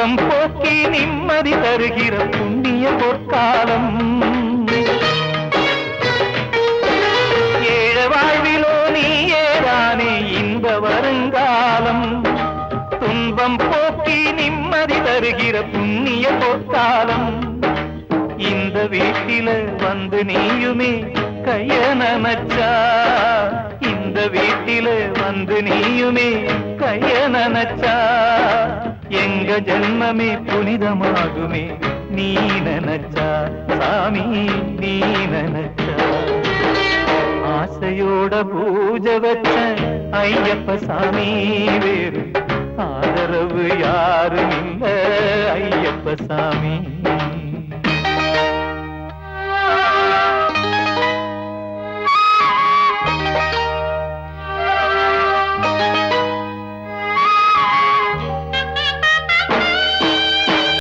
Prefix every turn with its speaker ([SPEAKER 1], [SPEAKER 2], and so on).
[SPEAKER 1] துன்பம் போக்கி நிம்மதி தருகிற புண்ணிய பொற்காலம். ஏழ வாழ்விலோ நீயேதானே இன்ப வருங்காலம். துன்பம் போக்கி நிம்மதி தருகிற புண்ணிய பொற்காலம். இந்த வீட்டில வந்து நீயுமே கைய நனச்சா, இந்த வீட்டில வந்து நீயுமே கைய நனச்சா, எங்க ஜென்மமே புனிதமாகுமே நீ நனச்சா, சாமி நீ நனச்சா. ஆசையோட பூஜை வச்ச ஐயப்ப சாமி, வேறு ஆதரவு யாரும் இல்ல ஐயப்ப சாமி.